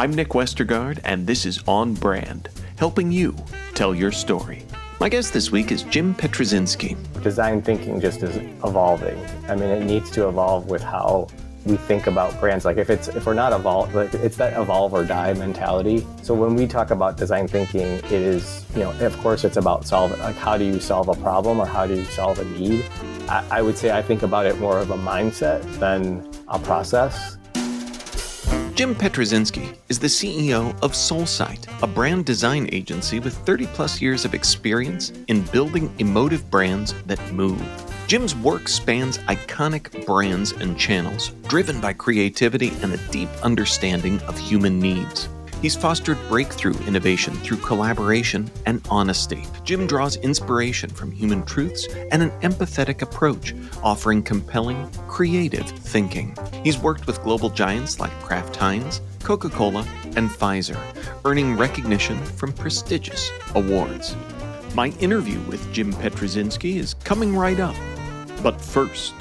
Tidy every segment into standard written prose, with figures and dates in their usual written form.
I'm Nick Westergaard, and this is On Brand, helping you tell your story. My guest this week is Jim Pietruszynsk. Design thinking just is evolving. I mean, it needs to evolve with how we think about brands. Like if we're not evolved, like it's that evolve or die mentality. So when we talk about design thinking, it is, of course it's about solving, like how do you solve a problem or how do you solve a need? I would say I think about it more of a mindset than a process. Jim Pietruszynsk is the CEO of Soulsight, a brand design agency with 30 plus years of experience in building emotive brands that move. Jim's work spans iconic brands and channels, driven by creativity and a deep understanding of human needs. He's fostered breakthrough innovation through collaboration and honesty. Jim draws inspiration from human truths and an empathetic approach, offering compelling, creative thinking. He's worked with global giants like Kraft Heinz, Coca-Cola, and Pfizer, earning recognition from prestigious awards. My interview with Jim Pietruszynsk is coming right up. But first,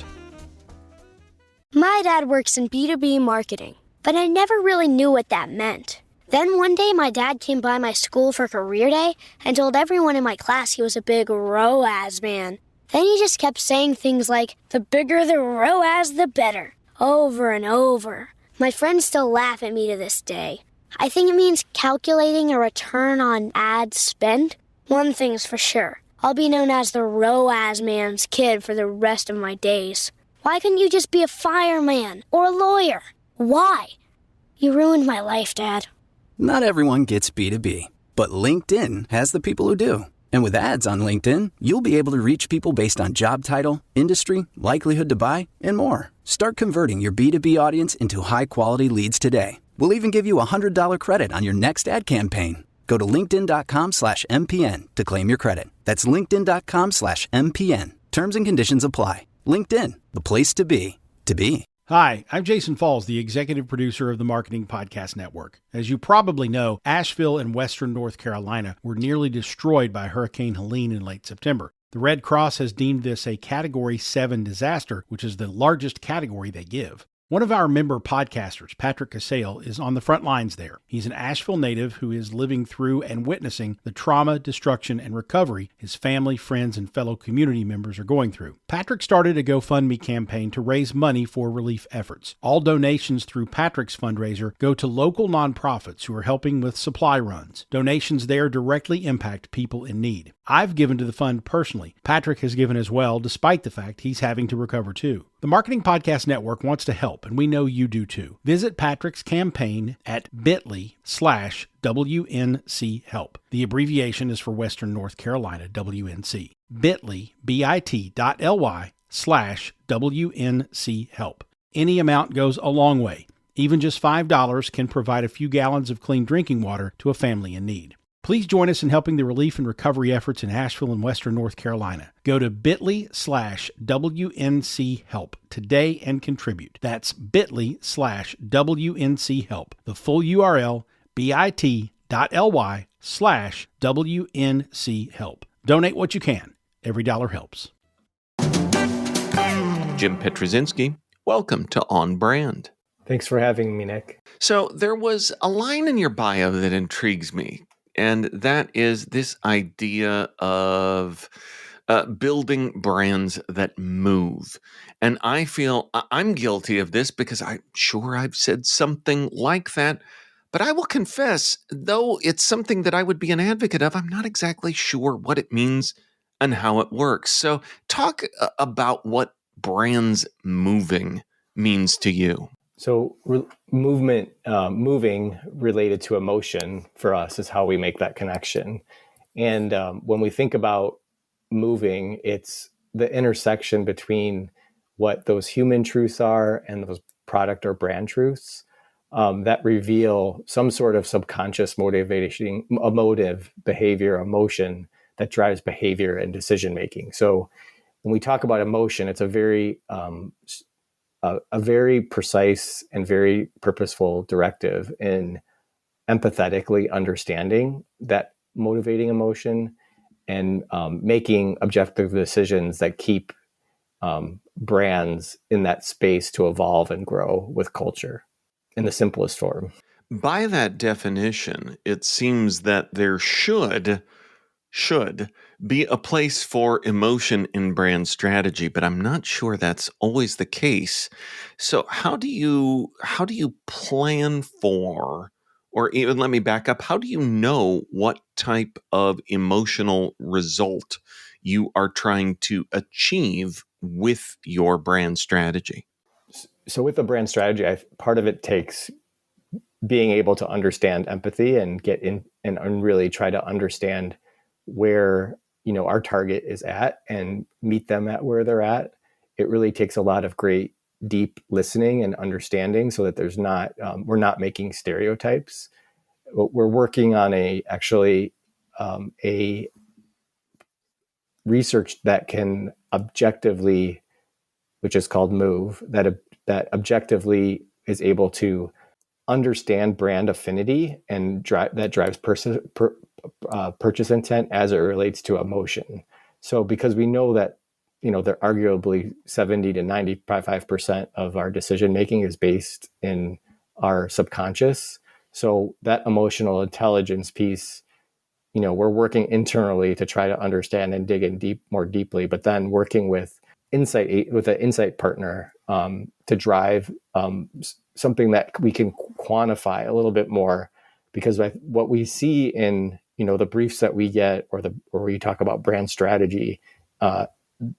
my dad works in B2B marketing, but I never really knew what that meant. Then one day my dad came by my school for career day and told everyone in my class he was a big ROAS man. Then he just kept saying things like, the bigger the ROAS, the better, over and over. My friends still laugh at me to this day. I think it means calculating a return on ad spend. One thing's for sure, I'll be known as the ROAS man's kid for the rest of my days. Why couldn't you just be a fireman or a lawyer? Why? You ruined my life, Dad. Not everyone gets B2B, but LinkedIn has the people who do. And with ads on LinkedIn, you'll be able to reach people based on job title, industry, likelihood to buy, and more. Start converting your B2B audience into high-quality leads today. We'll even give you a $100 credit on your next ad campaign. Go to linkedin.com/MPN to claim your credit. That's linkedin.com/MPN. Terms and conditions apply. LinkedIn, the place to be, to be. Hi, I'm Jason Falls, the executive producer of the Marketing Podcast Network. As you probably know, Asheville and western North Carolina were nearly destroyed by Hurricane Helene in late September. The Red Cross has deemed this a Category 7 disaster, which is the largest category they give. One of our member podcasters, Patrick Casale, is on the front lines there. He's an Asheville native who is living through and witnessing the trauma, destruction, and recovery his family, friends, and fellow community members are going through. Patrick started a GoFundMe campaign to raise money for relief efforts. All donations through Patrick's fundraiser go to local nonprofits who are helping with supply runs. Donations there directly impact people in need. I've given to the fund personally. Patrick has given as well, despite the fact he's having to recover too. The Marketing Podcast Network wants to help, and we know you do too. Visit Patrick's campaign at bit.ly/WNC help. The abbreviation is for Western North Carolina, WNC. bit.ly/WNC help. Any amount goes a long way. Even just $5 can provide a few gallons of clean drinking water to a family in need. Please join us in helping the relief and recovery efforts in Asheville and western North Carolina. Go to bit.ly/WNC help today and contribute. That's bit.ly/WNC help. The full URL, bit.ly/WNC help. Donate what you can. Every dollar helps. Jim Pietruszynsk, welcome to On Brand. Thanks for having me, Nick. So there was a line in your bio that intrigues me. And that is this idea of building brands that move. And I feel I'm guilty of this because I'm sure I've said something like that. But I will confess, though it's something that I would be an advocate of, I'm not exactly sure what it means and how it works. So talk about what brands moving means to you. So moving related to emotion for us is how we make that connection. And when we think about moving, it's the intersection between what those human truths are and those product or brand truths that reveal some sort of subconscious emotive behavior, emotion that drives behavior and decision making. So when we talk about emotion, it's a very precise and very purposeful directive in empathetically understanding that motivating emotion and making objective decisions that keep brands in that space to evolve and grow with culture in the simplest form. By that definition, it seems that there should be a place for emotion in brand strategy, but I'm not sure that's always the case. So how do you plan for, or even let me back up, how do you know what type of emotional result you are trying to achieve with your brand strategy? So with the brand strategy, part of it takes being able to understand empathy and get in and really try to understand where our target is at and meet them at where they're at. It really takes a lot of great deep listening and understanding so that there's not we're not making stereotypes. We're working on a research that can objectively, which is called move, that objectively is able to understand brand affinity and drives purchase intent as it relates to emotion. So because we know that they're arguably 70 to 95% of our decision making is based in our subconscious. So that emotional intelligence piece, we're working internally to try to understand and dig in more deeply, but then working with an insight partner to drive something that we can quantify a little bit more, because what we see in the briefs that we get or we talk about brand strategy,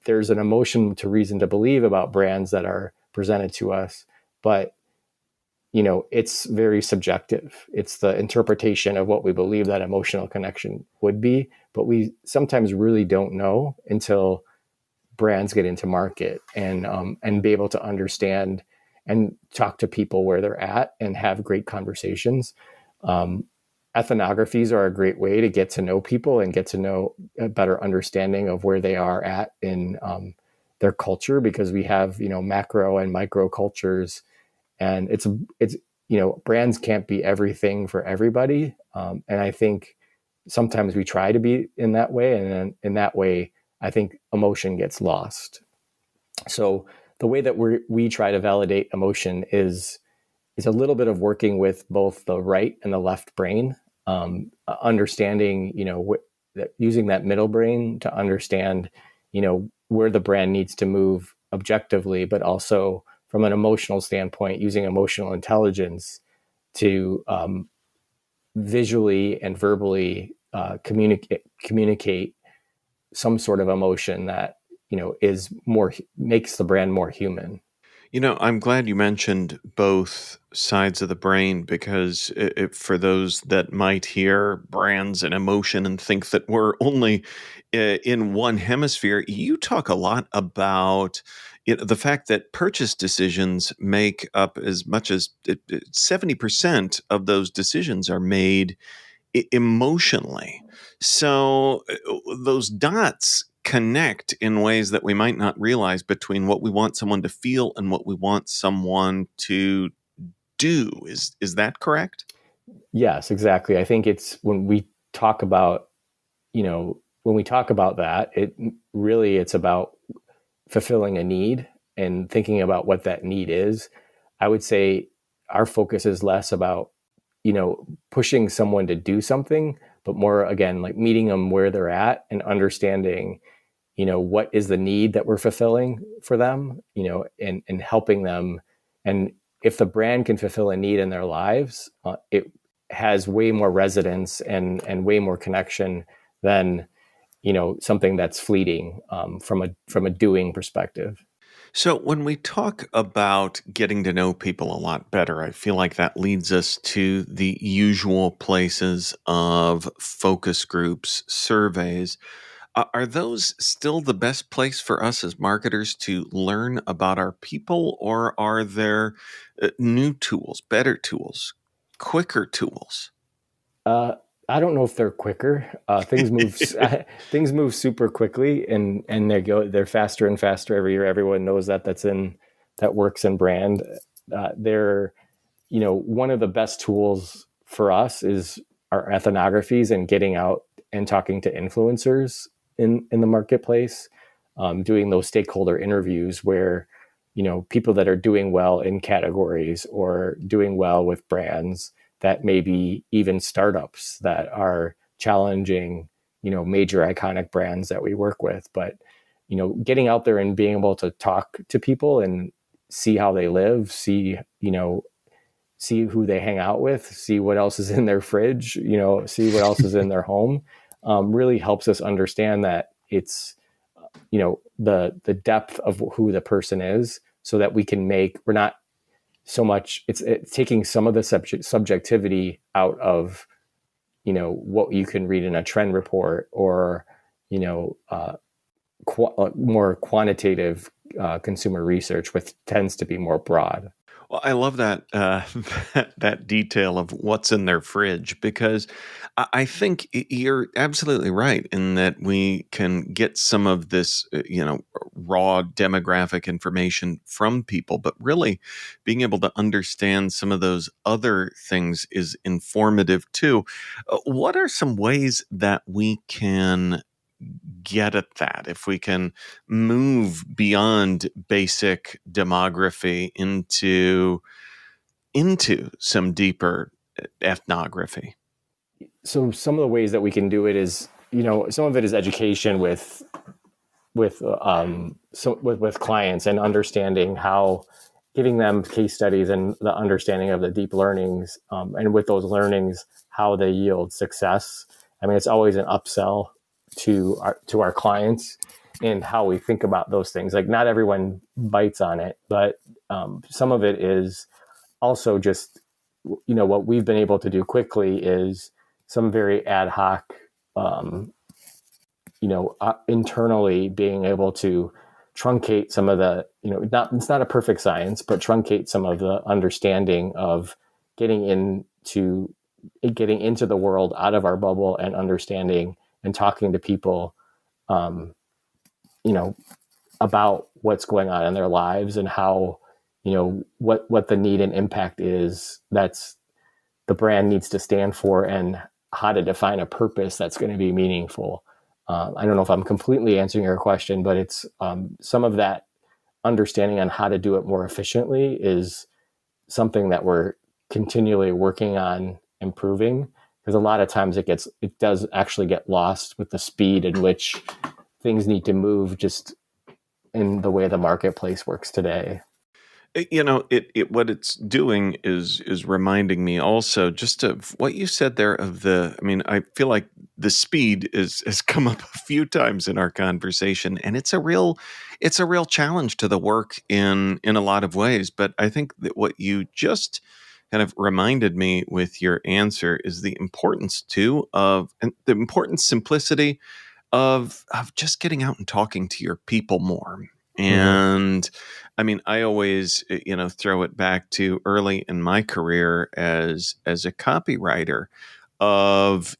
there's an emotion to reason to believe about brands that are presented to us, but it's very subjective. It's the interpretation of what we believe that emotional connection would be, but we sometimes really don't know until brands get into market and be able to understand and talk to people where they're at and have great conversations. Ethnographies are a great way to get to know people and get to know a better understanding of where they are at in their culture, because we have macro and micro cultures, and it's brands can't be everything for everybody, and I think sometimes we try to be in that way, and then in that way I think emotion gets lost. So the way that we try to validate emotion is a little bit of working with both the right and the left brain, understanding, using that middle brain to understand, where the brand needs to move objectively, but also from an emotional standpoint, using emotional intelligence to visually and verbally communicate some sort of emotion that makes the brand more human. I'm glad you mentioned both sides of the brain, because for those that might hear brands and emotion and think that we're only in one hemisphere, you talk a lot about the fact that purchase decisions make up as much as 70% of those decisions are made emotionally. So those dots connect in ways that we might not realize between what we want someone to feel and what we want someone to do. Is that correct? Yes, exactly. I think it's when we talk about that, it's about fulfilling a need and thinking about what that need is. I would say our focus is less about pushing someone to do something, but more, again, like meeting them where they're at and understanding what is the need that we're fulfilling for them, and helping them. And if the brand can fulfill a need in their lives, it has way more resonance and way more connection than something that's fleeting, from a doing perspective. So when we talk about getting to know people a lot better, I feel like that leads us to the usual places of focus groups, surveys. Are those still the best place for us as marketers to learn about our people, or are there new tools, better tools, quicker tools? I don't know if they're quicker. Things move super quickly, and they're faster and faster every year. Everyone knows that works in brand. They're one of the best tools for us is our ethnographies and getting out and talking to influencers in the marketplace, doing those stakeholder interviews where people that are doing well in categories or doing well with brands that maybe even startups that are challenging, major iconic brands that we work with. But, getting out there and being able to talk to people and see how they live, see who they hang out with, see what else is in their fridge, see what else is in their home, really helps us understand that it's, the depth of who the person is, so that we're not so much, it's taking some of the subjectivity out of, what you can read in a trend report, or, more quantitative consumer research, which tends to be more broad. Well, I love that that detail of what's in their fridge, because I think you're absolutely right in that we can get some of this, raw demographic information from people, but really being able to understand some of those other things is informative too. What are some ways that we can get at that, if we can move beyond basic demography into some deeper ethnography? So some of the ways that we can do it is, some of it is education with clients, and understanding how, giving them case studies and the understanding of the deep learnings, and with those learnings, how they yield success. I mean, it's always an upsell to our clients, and how we think about those things. Like, not everyone bites on it, but some of it is also just, what we've been able to do quickly is some very ad hoc, internally being able to truncate some of the, it's not a perfect science, but truncate some of the understanding of getting into the world out of our bubble, and understanding and talking to people, about what's going on in their lives, and how, what the need and impact is that's the brand needs to stand for, and how to define a purpose that's going to be meaningful. I don't know if I'm completely answering your question, but it's some of that understanding on how to do it more efficiently is something that we're continually working on improving, because a lot of times it does actually get lost with the speed in which things need to move, just in the way the marketplace works today. What it's doing is reminding me also just of what you said there I feel like the speed has come up a few times in our conversation, and it's a real challenge to the work in a lot of ways. But I think that what you just kind of reminded me with your answer is the importance too and the important simplicity of just getting out and talking to your people more. And I always, throw it back to early in my career as a copywriter of,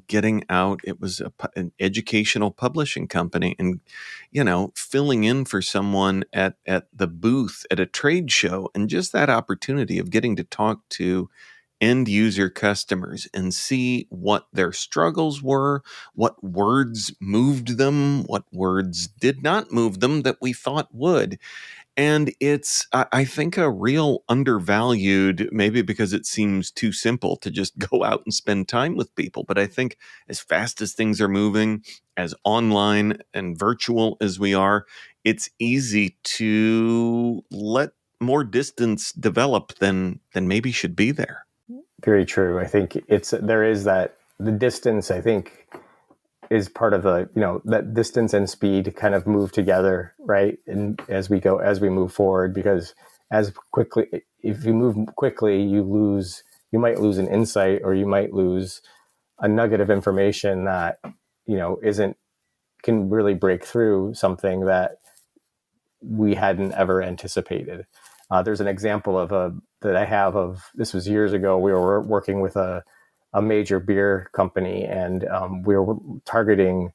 getting out. It was an educational publishing company, and, filling in for someone at the booth at a trade show, and just that opportunity of getting to talk to end user customers and see what their struggles were, what words moved them, what words did not move them that we thought would. And it's, I think, a real undervalued, maybe because it seems too simple to just go out and spend time with people. But I think as fast as things are moving, as online and virtual as we are, it's easy to let more distance develop than maybe should be there. Very true. I think there is that the distance, I think, is part of that distance and speed kind of move together, right? And as we move forward, because if you move quickly, you might lose an insight, or you might lose a nugget of information that, can really break through something that we hadn't ever anticipated. There's an example that I have of, this was years ago. We were working with a major beer company, and we were targeting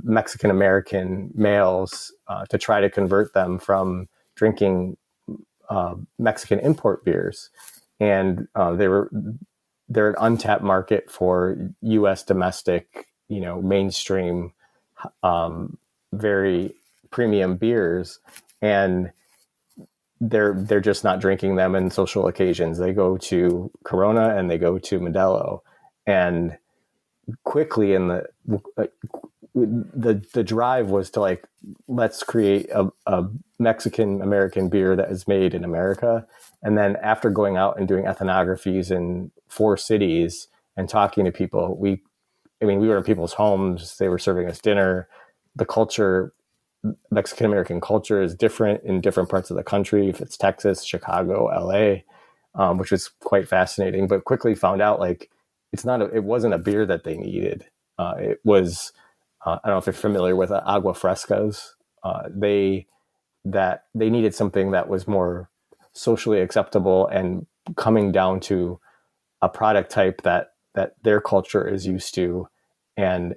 Mexican American males to try to convert them from drinking Mexican import beers, and they're an untapped market for U.S. domestic, mainstream, very premium beers, and they're just not drinking them in social occasions. They go to Corona and they go to Modelo, and quickly the drive was to like, let's create a Mexican American beer that is made in America. And then after going out and doing ethnographies in 4 cities and talking to people, we were in people's homes. They were serving us dinner. The culture, Mexican American culture, is different in different parts of the country. If it's Texas, Chicago, LA, which was quite fascinating, but quickly found out like it wasn't a beer that they needed. It was, I don't know if you're familiar with agua frescas. They needed something that was more socially acceptable and coming down to a product type that their culture is used to and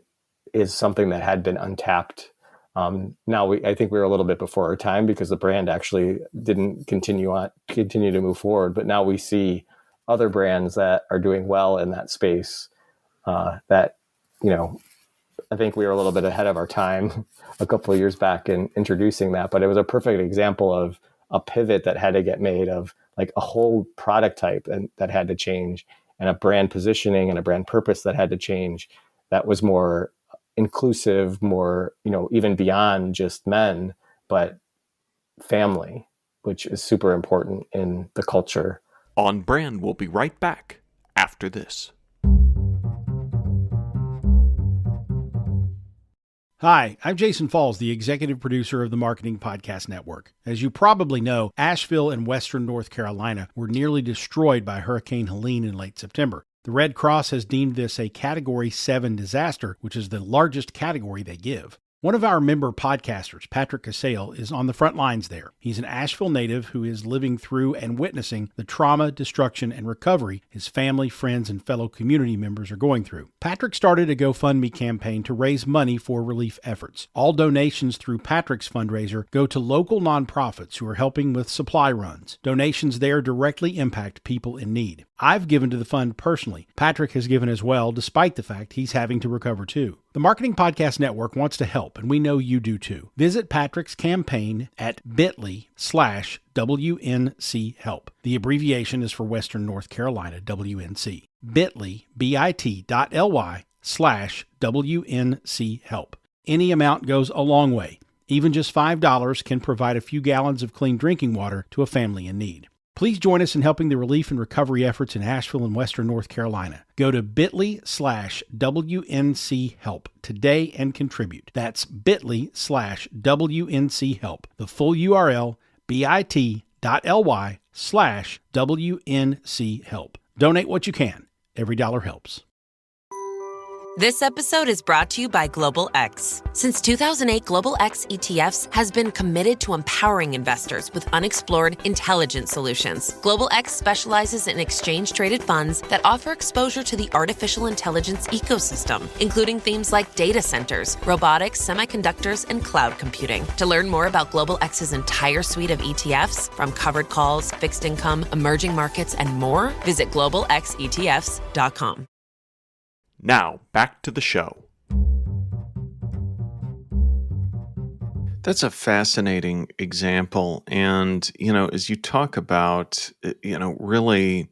is something that had been untapped. Now I think we were a little bit before our time because the brand actually didn't continue to move forward. But now we see other brands that are doing well in that space. That I think we were a little bit ahead of our time a couple of years back in introducing that. But it was a perfect example of a pivot that had to get made, of like a whole product type and that had to change, and a brand positioning and a brand purpose that had to change. That was more inclusive, more, even beyond just men, but family, which is super important in the culture. On Brand will be right back after this. Hi, I'm Jason Falls, the executive producer of the Marketing Podcast Network. As you probably know, Asheville and Western North Carolina were nearly destroyed by Hurricane Helene in late September. The Red Cross has deemed this a Category 7 disaster, which is the largest category they give. One of our member podcasters, Patrick Casale, is on the front lines there. He's an Asheville native who is living through and witnessing the trauma, destruction, and recovery his family, friends, and fellow community members are going through. Patrick started a GoFundMe campaign to raise money for relief efforts. All donations through Patrick's fundraiser go to local nonprofits who are helping with supply runs. Donations there directly impact people in need. I've given to the fund personally. Patrick has given as well, despite the fact he's having to recover too. The Marketing Podcast Network wants to help, and we know you do too. Visit Patrick's campaign at bit.ly/WNC help. The abbreviation is for Western North Carolina, WNC. bit.ly/WNC help. Any amount goes a long way. Even just $5 can provide a few gallons of clean drinking water to a family in need. Please join us in helping the relief and recovery efforts in Asheville and Western North Carolina. Go to bit.ly/WNC help today and contribute. That's bit.ly/WNC help. The full URL, bit.ly/WNC help. Donate what you can. Every dollar helps. This episode is brought to you by Global X. Since 2008, Global X ETFs has been committed to empowering investors with unexplored, intelligent solutions. Global X specializes in exchange-traded funds that offer exposure to the artificial intelligence ecosystem, including themes like data centers, robotics, semiconductors, and cloud computing. To learn more about Global X's entire suite of ETFs, from covered calls, fixed income, emerging markets, and more, visit globalxetfs.com. Now, back to the show. That's a fascinating example. And, as you talk about, really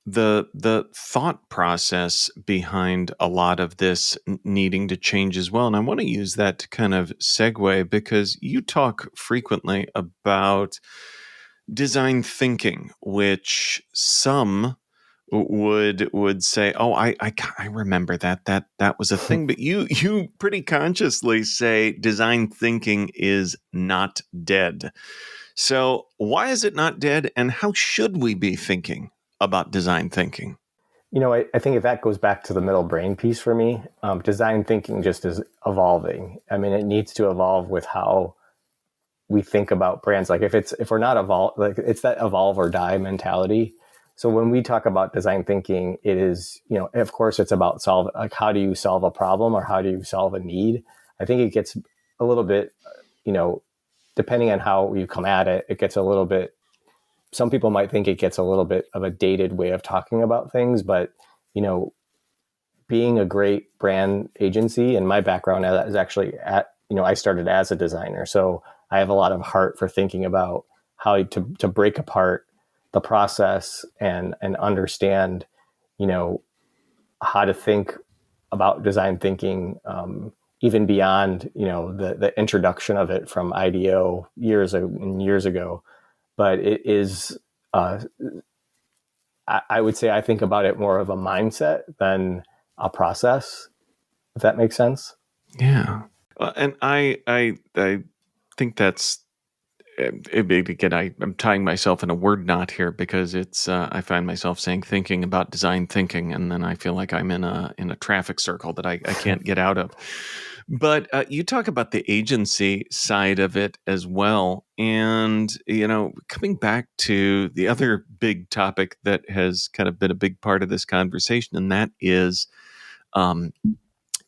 the thought process behind a lot of this needing to change as well. And I want to use that to kind of segue, because you talk frequently about design thinking, which some would say, "Oh, I remember that was a thing," but you pretty consciously say design thinking is not dead. So why is it not dead, and how should we be thinking about design thinking? I think that goes back to the middle brain piece for me. Design thinking just is evolving. I mean, it needs to evolve with how we think about brands. Like if we're not evolve, like it's that evolve or die mentality. So when we talk about design thinking, it is, of course, it's about how do you solve a problem or how do you solve a need? I think it gets a little bit, depending on how you come at it, it gets a little bit, some people might think it gets a little bit of a dated way of talking about things, but, being a great brand agency, and my background is actually I started as a designer. So I have a lot of heart for thinking about how to break apart the process and understand, how to think about design thinking, even beyond, the introduction of it from IDEO years and years ago. But it is, I would say I think about it more of a mindset than a process, if that makes sense. Yeah. And I think that's, again, I'm tying myself in a word knot here because it's, I find myself saying thinking about design thinking, and then I feel like I'm in a traffic circle that I can't get out of. But you talk about the agency side of it as well. And, coming back to the other big topic that has kind of been a big part of this conversation, and um,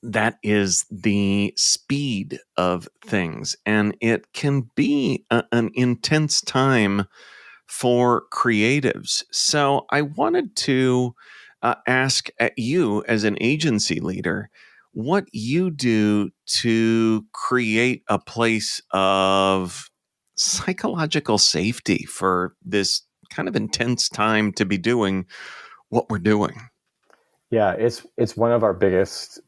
that is the speed of things. And it can be an intense time for creatives. So I wanted to ask at you as an agency leader, what you do to create a place of psychological safety for this kind of intense time to be doing what we're doing. Yeah, it's one of our biggest,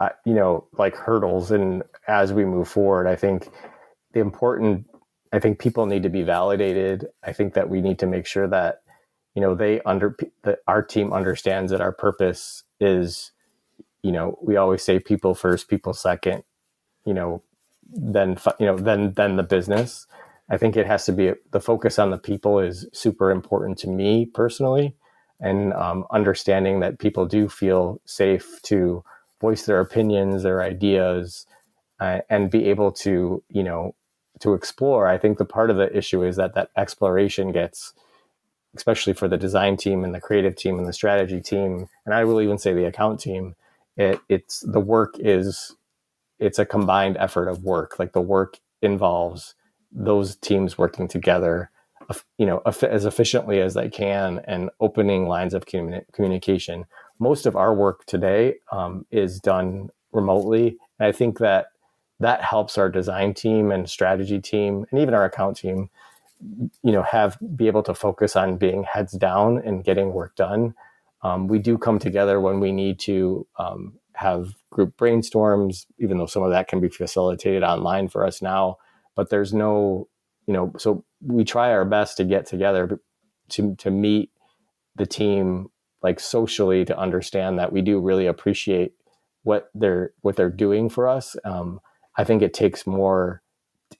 like hurdles. And as we move forward, I think I think people need to be validated. I think that we need to make sure that, that our team understands that our purpose is, we always say people first, people second, then the business. I think it has to be the focus on the people is super important to me personally, and understanding that people do feel safe to voice their opinions, their ideas, and be able to, to explore. I think the part of the issue is that exploration gets, especially for the design team and the creative team and the strategy team, and I will even say the account team, it's the work is, it's a combined effort of work. Like the work involves those teams working together, as efficiently as they can and opening lines of communication. Most of our work today is done remotely. And I think that helps our design team and strategy team and even our account team, be able to focus on being heads down and getting work done. We do come together when we need to have group brainstorms, even though some of that can be facilitated online for us now. But there's no, so we try our best to get together to meet the team, like socially, to understand that we do really appreciate what they're doing for us. I think it takes more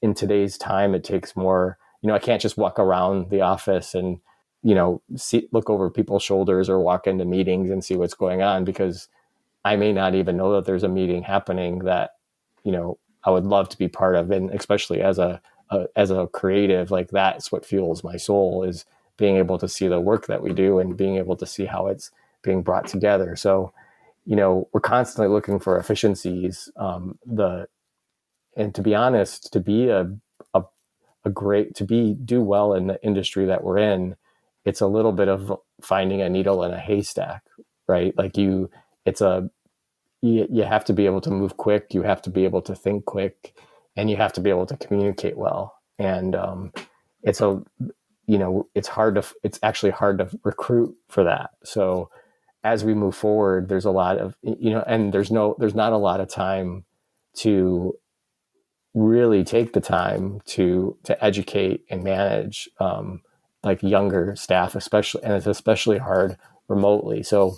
in today's time. It takes more, I can't just walk around the office and, look over people's shoulders or walk into meetings and see what's going on, because I may not even know that there's a meeting happening that, I would love to be part of. And especially as a creative, like that's what fuels my soul, is being able to see the work that we do and being able to see how it's being brought together. So, we're constantly looking for efficiencies. And to be honest, to be do well in the industry that we're in, it's a little bit of finding a needle in a haystack, right? Like you have to be able to move quick. You have to be able to think quick, and you have to be able to communicate well. And it's actually hard to recruit for that. So as we move forward, there's a lot of, and there's not a lot of time to really take the time to educate and manage like younger staff, especially, and it's especially hard remotely. So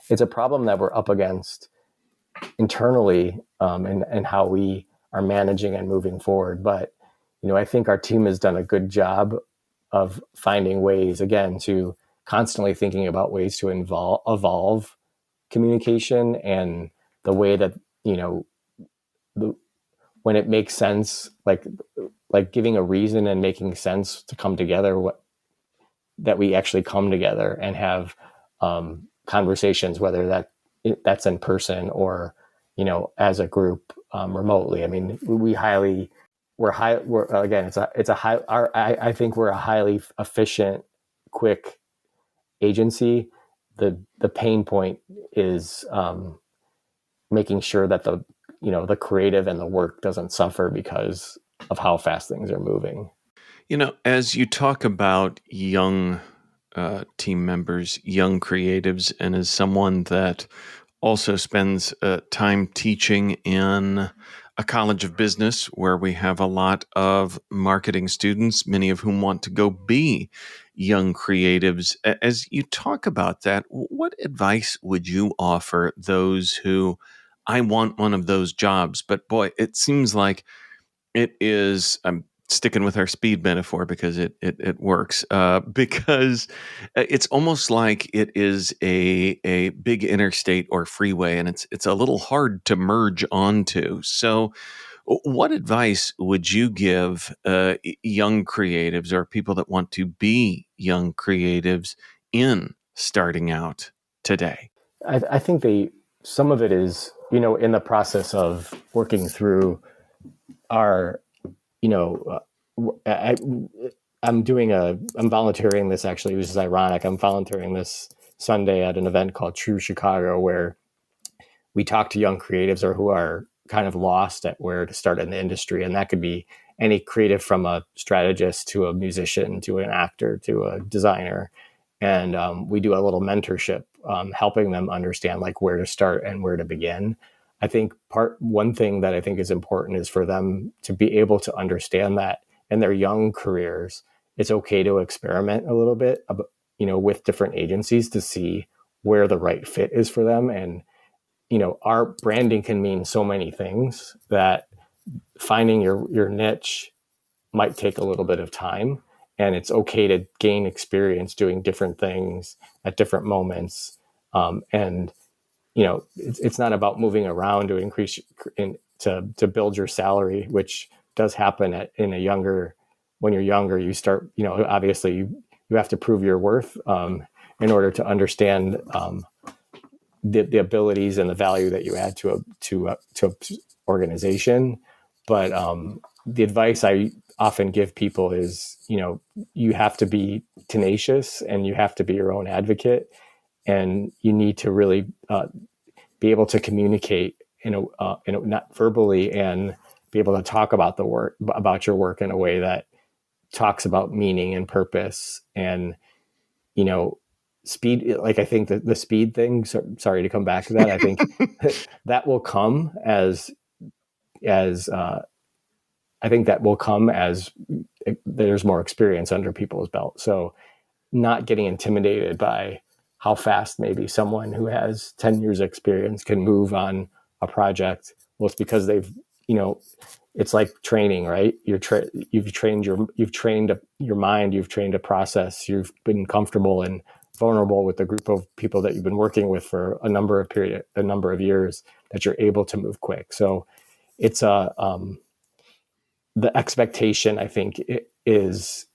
it's a problem that we're up against internally, and how we are managing and moving forward. But, I think our team has done a good job of finding ways, again, to constantly thinking about ways to evolve communication, and the way that, when it makes sense, like giving a reason and making sense to come together, that we actually come together and have conversations, whether that's in person or, as a group remotely. I mean, I think we're a highly efficient, quick agency. The pain point is making sure that the creative and the work doesn't suffer because of how fast things are moving. As you talk about young team members, young creatives, and as someone that also spends time teaching in a college of business where we have a lot of marketing students, many of whom want to go be young creatives. As you talk about that, what advice would you offer those who, I want one of those jobs, but boy, it seems like it is. I'm sticking with our speed metaphor because it works. Because it's almost like it is a big interstate or freeway, and it's a little hard to merge onto. So, what advice would you give young creatives or people that want to be young creatives in starting out today? I think some of it is, in the process of working through our, I'm volunteering this actually, which is ironic. I'm volunteering this Sunday at an event called True Chicago, where we talk to young creatives or who are kind of lost at where to start in the industry. And that could be any creative, from a strategist to a musician, to an actor, to a designer. And we do a little mentorship, helping them understand like where to start and where to begin. I think one thing that I think is important is for them to be able to understand that in their young careers, it's okay to experiment a little bit, with different agencies to see where the right fit is for them. And, our branding can mean so many things that finding your niche might take a little bit of time, and it's okay to gain experience doing different things at different moments. And it's not about moving around to increase to build your salary, which does happen when you're younger. You start, obviously you have to prove your worth in order to understand the abilities and the value that you add to a organization. But the advice I often give people is, you have to be tenacious and you have to be your own advocate, and you need to really be able to communicate, not verbally, and be able to talk about your work in a way that talks about meaning and purpose. And, speed, like I think that the speed thing, sorry to come back to that. I think that will come as I think that will come as there's more experience under people's belt. So not getting intimidated by how fast maybe someone who has 10 years experience can move on a project. Well, it's because they've, it's like training, right? You've trained your mind, you've trained a process, you've been comfortable and vulnerable with the group of people that you've been working with for a number of years, that you're able to move quick. So it's the expectation, I think, is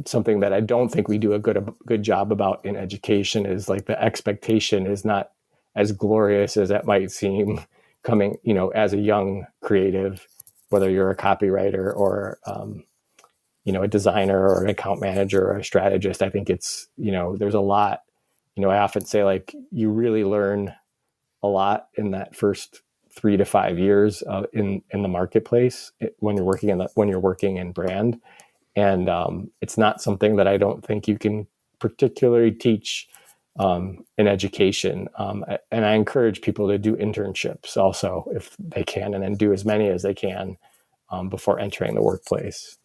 something that I don't think we do a good job about in education. Is like the expectation is not as glorious as that might seem coming, as a young creative, whether you're a copywriter or, a designer or an account manager or a strategist. I think it's, there's a lot, I often say, like, you really learn a lot in that first 3 to 5 years in the marketplace when you're working in brand. And it's not something that I don't think you can particularly teach in education. And I encourage people to do internships also if they can, and then do as many as they can before entering the workplace.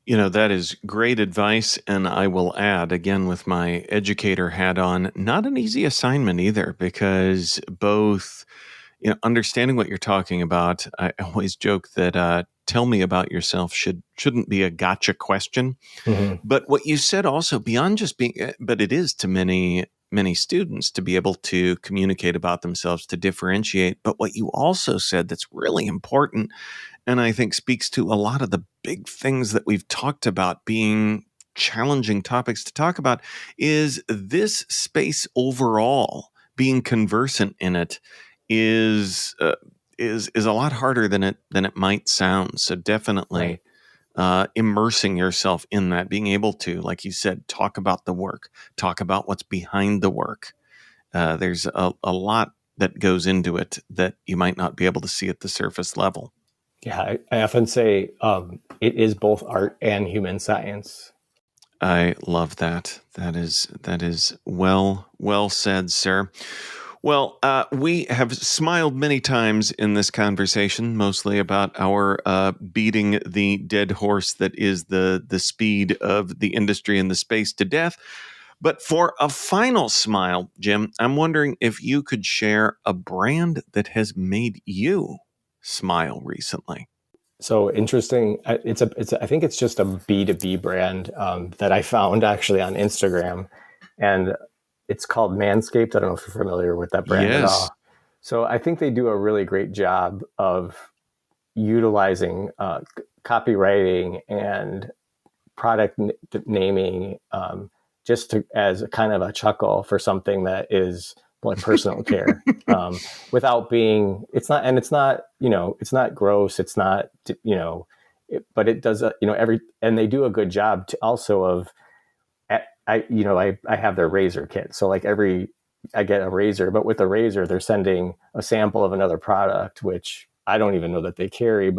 That is great advice. And I will add, again, with my educator hat on, not an easy assignment either, because both, understanding what you're talking about, I always joke that tell me about yourself shouldn't be a gotcha question. Mm-hmm. But what you said also, beyond just being, but it is to many students to be able to communicate about themselves, to differentiate. But what you also said that's really important, and I think speaks to a lot of the big things that we've talked about being challenging topics to talk about, is this space overall, being conversant in it is a lot harder than it might sound. So definitely immersing yourself in that, being able to, like you said, talk about the work, talk about what's behind the work. There's a lot that goes into it that you might not be able to see at the surface level. Yeah, I often say it is both art and human science. I love that. That is well said, sir. Well, we have smiled many times in this conversation, mostly about our beating the dead horse that is the speed of the industry and the space to death. But for a final smile, Jim, I'm wondering if you could share a brand that has made you smile recently. So interesting. I think it's just a B2B brand that I found actually on Instagram, and it's called Manscaped. I don't know if you're familiar with that brand at Yes. all. So I think they do a really great job of utilizing copywriting and product naming just as a kind of a chuckle for something that is like personal care without being, it's not gross. It's not, but it does, and they do a good job also of, I have their razor kit. So like I get a razor, but with the razor, they're sending a sample of another product, which I don't even know that they carry,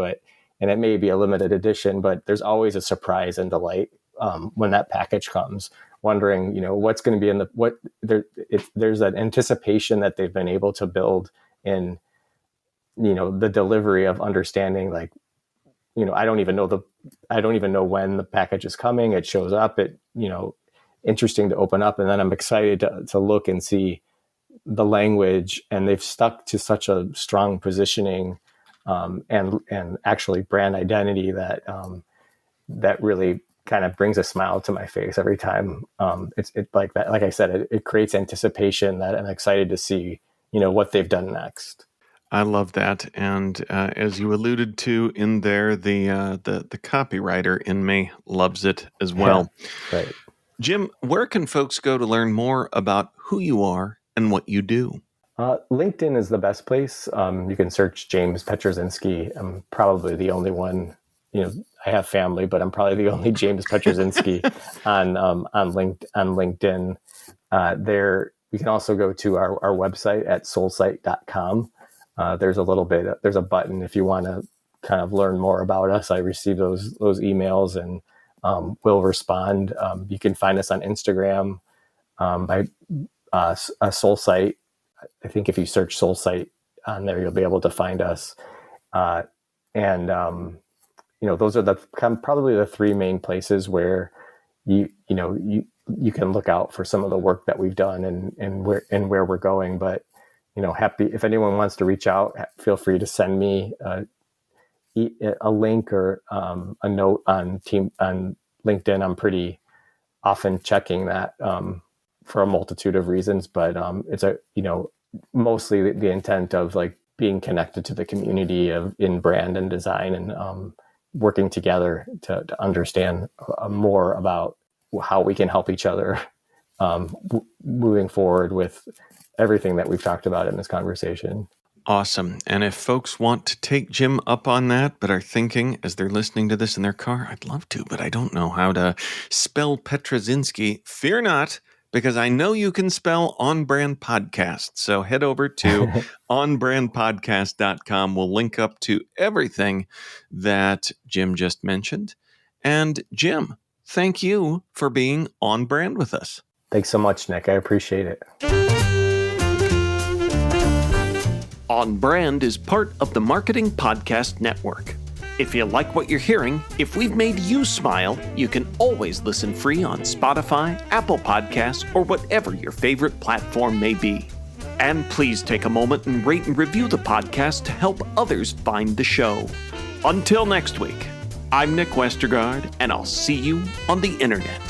and it may be a limited edition, but there's always a surprise and delight when that package comes, wondering, what's going to be in there's that anticipation that they've been able to build in, the delivery of understanding, like, I don't even know when the package is coming. It shows up, interesting to open up. And then I'm excited to look and see the language, and they've stuck to such a strong positioning and actually brand identity that really kind of brings a smile to my face every time. It's like that. Like I said, it creates anticipation that I'm excited to see, what they've done next. I love that, and as you alluded to in there, the copywriter in me loves it as well. Yeah, right. Jim, where can folks go to learn more about who you are and what you do? LinkedIn is the best place. You can search James Pietruszynsk. I'm probably the only one. I have family, but I'm probably the only James Pietruszynsk on LinkedIn. There, you can also go to our website at soulsight.com. There's a button if you want to kind of learn more about us. I receive those emails and will respond. You can find us on Instagram by Soulsight. I think if you search Soulsight on there, you'll be able to find us. Those are probably the three main places where you can look out for some of the work that we've done and where we're going. But happy if anyone wants to reach out, feel free to send me a link or a note on LinkedIn. I'm pretty often checking that for a multitude of reasons, but it's mostly the intent of like being connected to the community in brand and design and working together to understand more about how we can help each other moving forward with everything that we've talked about in this conversation. Awesome. And if folks want to take Jim up on that, but are thinking as they're listening to this in their car, I'd love to, but I don't know how to spell Pietruszynsk. Fear not, because I know you can spell On Brand Podcast. So head over to onbrandpodcast.com. We'll link up to everything that Jim just mentioned. And Jim, thank you for being on brand with us. Thanks so much, Nick. I appreciate it. On Brand is part of the Marketing Podcast Network. If you like what you're hearing, if we've made you smile, you can always listen free on Spotify, Apple Podcasts, or whatever your favorite platform may be. And please take a moment and rate and review the podcast to help others find the show. Until next week, I'm Nick Westergaard, and I'll see you on the internet.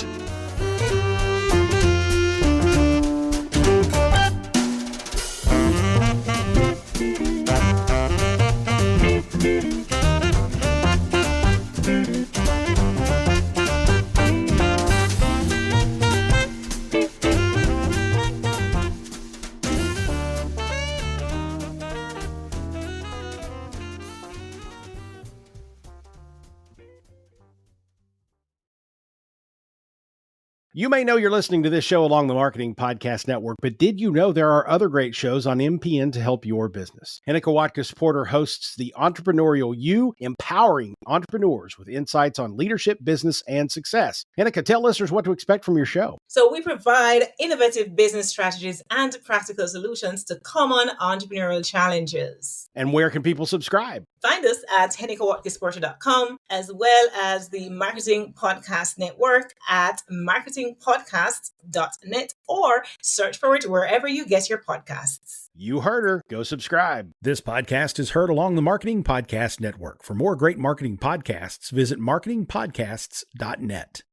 You may know you're listening to this show along the Marketing Podcast Network, but did you know there are other great shows on MPN to help your business? Henneke Watkins-Porter hosts The Entrepreneurial You, empowering entrepreneurs with insights on leadership, business, and success. Henneke, tell listeners what to expect from your show. So we provide innovative business strategies and practical solutions to common entrepreneurial challenges. And where can people subscribe? Find us at hennekewatkins-porter.com, as well as the Marketing Podcast Network at marketingpodcasts.net, or search for it wherever you get your podcasts. You heard her. Go subscribe. This podcast is heard along the Marketing Podcast Network. For more great marketing podcasts, visit marketingpodcasts.net.